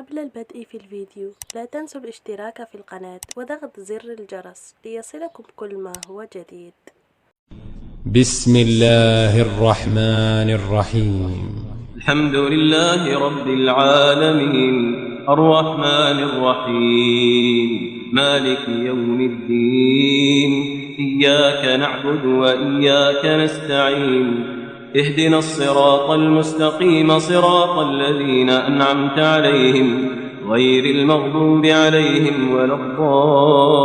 قبل البدء في الفيديو لا تنسوا الاشتراك في القناة وضغط زر الجرس ليصلكم كل ما هو جديد. بسم الله الرحمن الرحيم. الحمد لله رب العالمين الرحمن الرحيم مالك يوم الدين إياك نعبد وإياك نستعين اهدنا الصراط المستقيم صراط الذين أنعمت عليهم غير المغضوب عليهم ولا الضالين.